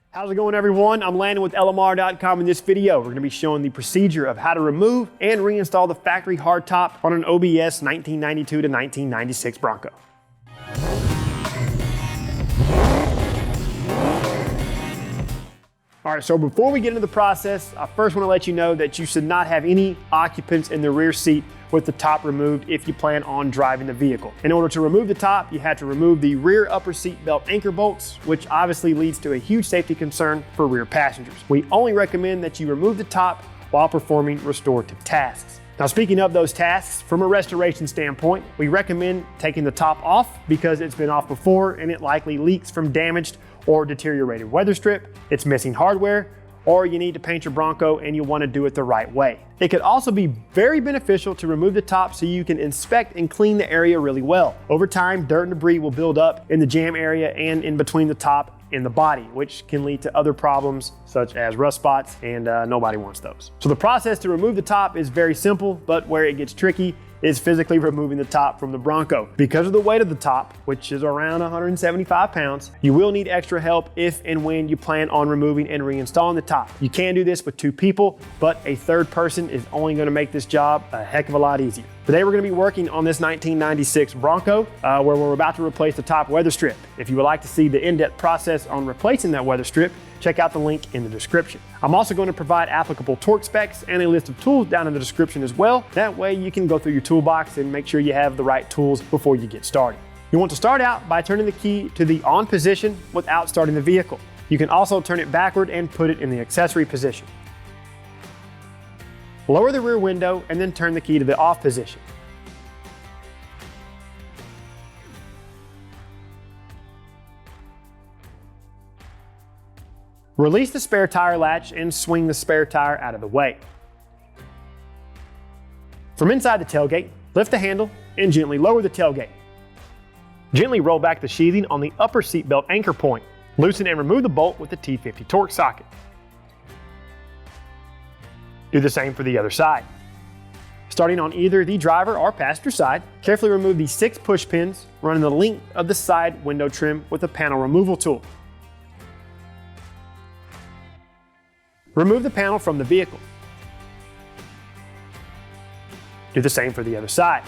How's it going, everyone? I'm Landan with LMR.com. In this video, we're going to be showing the procedure of how to remove and reinstall the factory hardtop on an OBS 1992 to 1996 Bronco. All right, so before we get into the process, I first want to let you know that you should not have any occupants in the rear seat with the top removed if you plan on driving the vehicle. In order to remove the top, you have to remove the rear upper seat belt anchor bolts, which obviously leads to a huge safety concern for rear passengers. We only recommend that you remove the top while performing restorative tasks. Now, speaking of those tasks, from a restoration standpoint, we recommend taking the top off because it's been off before and it likely leaks from damaged or deteriorated weather strip, it's missing hardware, or you need to paint your Bronco and you want to do it the right way. It could also be very beneficial to remove the top so you can inspect and clean the area really well. Over time, dirt and debris will build up in the jam area and in between the top and the body, which can lead to other problems such as rust spots, and nobody wants those. So the process to remove the top is very simple, but where it gets tricky is physically removing the top from the Bronco. Because of the weight of the top, which is around 175 pounds, you will need extra help if and when you plan on removing and reinstalling the top. You can do this with 2 people, but a third person is only going to make this job a heck of a lot easier. Today we're going to be working on this 1996 Bronco where we're about to replace the top weather strip. If you would like to see the in-depth process on replacing that weather strip, check out the link in the description. I'm also going to provide applicable Torx specs and a list of tools down in the description as well. That way you can go through your toolbox and make sure you have the right tools before you get started. You want to start out by turning the key to the on position without starting the vehicle. You can also turn it backward and put it in the accessory position. Lower the rear window and then turn the key to the off position. Release the spare tire latch and swing the spare tire out of the way. From inside the tailgate, lift the handle and gently lower the tailgate. Gently roll back the sheathing on the upper seatbelt anchor point. Loosen and remove the bolt with the T50 Torx socket. Do the same for the other side. Starting on either the driver or passenger side, carefully remove the 6 push pins running the length of the side window trim with a panel removal tool. Remove the panel from the vehicle. Do the same for the other side.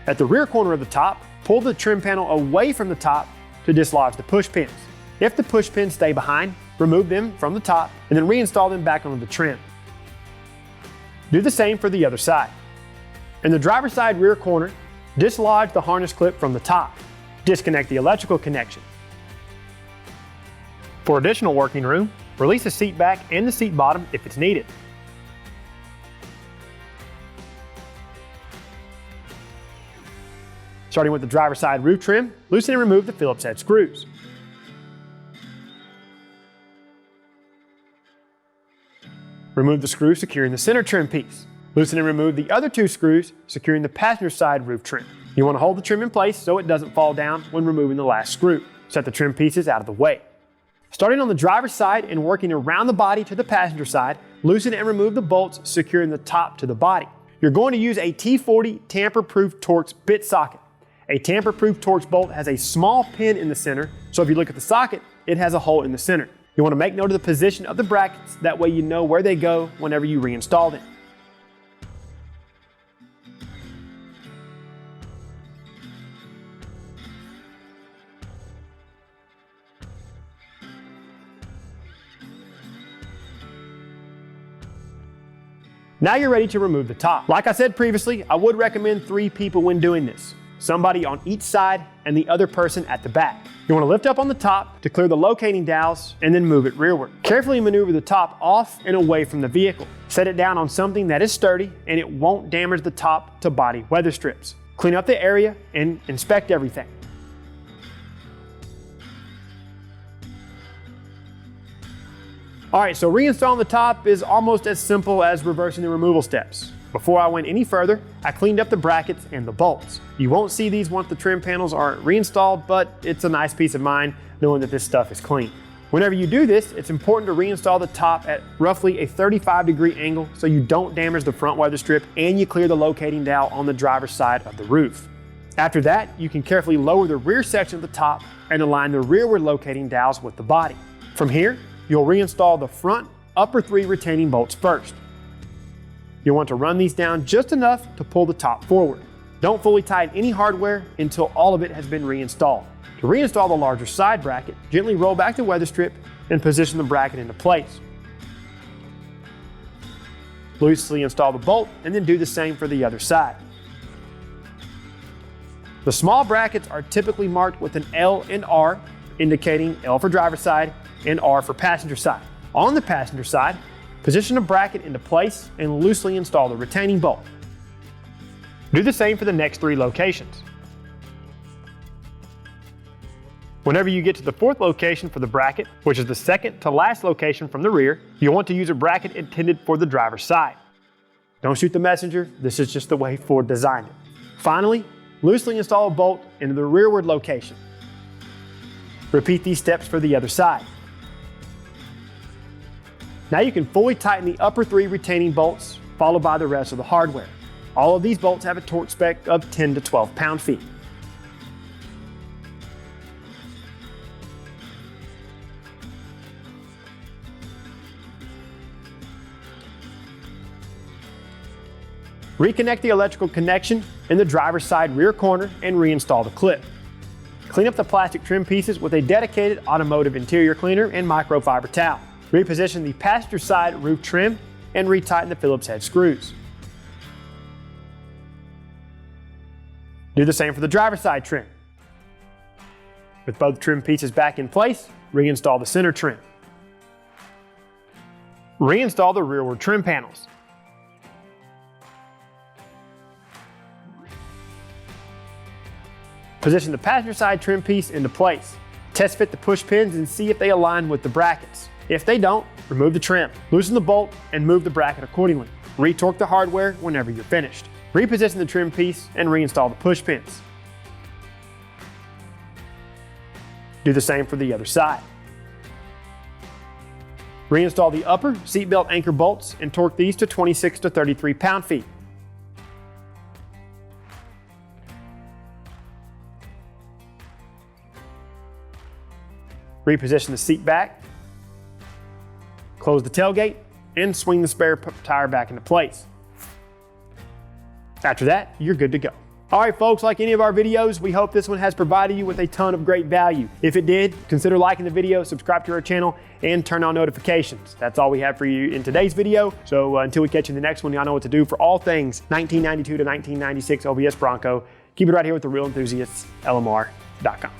At the rear corner of the top, pull the trim panel away from the top to dislodge the push pins. If the push pins stay behind, remove them from the top and then reinstall them back onto the trim. Do the same for the other side. In the driver's side rear corner, dislodge the harness clip from the top. Disconnect the electrical connection. For additional working room, release the seat back and the seat bottom if it's needed. Starting with the driver's side roof trim, loosen and remove the Phillips head screws. Remove the screw securing the center trim piece. Loosen and remove the other 2 screws securing the passenger side roof trim. You want to hold the trim in place so it doesn't fall down when removing the last screw. Set the trim pieces out of the way. Starting on the driver's side and working around the body to the passenger side, loosen and remove the bolts securing the top to the body. You're going to use a T40 tamper-proof Torx bit socket. A tamper-proof Torx bolt has a small pin in the center, so if you look at the socket, it has a hole in the center. You want to make note of the position of the brackets, that way you know where they go whenever you reinstall them. Now you're ready to remove the top. Like I said previously, I would recommend 3 people when doing this. Somebody on each side and the other person at the back. You want to lift up on the top to clear the locating dowels and then move it rearward. Carefully maneuver the top off and away from the vehicle. Set it down on something that is sturdy and it won't damage the top to body weather strips. Clean up the area and inspect everything. All right, so reinstalling the top is almost as simple as reversing the removal steps. Before I went any further, I cleaned up the brackets and the bolts. You won't see these once the trim panels are reinstalled, but it's a nice peace of mind knowing that this stuff is clean. Whenever you do this, it's important to reinstall the top at roughly a 35-degree angle so you don't damage the front weather strip and you clear the locating dowel on the driver's side of the roof. After that, you can carefully lower the rear section of the top and align the rearward locating dowels with the body. From here, you'll reinstall the front upper 3 retaining bolts first. You'll want to run these down just enough to pull the top forward. Don't fully tighten any hardware until all of it has been reinstalled. To reinstall the larger side bracket, gently roll back the weather strip and position the bracket into place. Loosely install the bolt and then do the same for the other side. The small brackets are typically marked with an L and R, indicating L for driver side and R for passenger side. On the passenger side, position a bracket into place and loosely install the retaining bolt. Do the same for the next 3 locations. Whenever you get to the 4th location for the bracket, which is the second to last location from the rear, you'll want to use a bracket intended for the driver's side. Don't shoot the messenger, this is just the way Ford designed it. Finally, loosely install a bolt into the rearward location. Repeat these steps for the other side. Now you can fully tighten the upper 3 retaining bolts, followed by the rest of the hardware. All of these bolts have a torque spec of 10 to 12 pound-feet. Reconnect the electrical connection in the driver's side rear corner and reinstall the clip. Clean up the plastic trim pieces with a dedicated automotive interior cleaner and microfiber towel. Reposition the passenger side roof trim and retighten the Phillips head screws. Do the same for the driver's side trim. With both trim pieces back in place, reinstall the center trim. Reinstall the rearward trim panels. Position the passenger side trim piece into place. Test fit the push pins and see if they align with the brackets. If they don't, remove the trim. Loosen the bolt and move the bracket accordingly. Retorque the hardware whenever you're finished. Reposition the trim piece and reinstall the push pins. Do the same for the other side. Reinstall the upper seatbelt anchor bolts and torque these to 26 to 33 pound-feet. Reposition the seat back, close the tailgate, and swing the spare tire back into place. After that, you're good to go. All right, folks, like any of our videos, we hope this one has provided you with a ton of great value. If it did, consider liking the video, subscribe to our channel, and turn on notifications. That's all we have for you in today's video. So until we catch you in the next one, y'all know what to do for all things 1992 to 1996 OBS Bronco. Keep it right here with the Real Enthusiasts, LMR.com.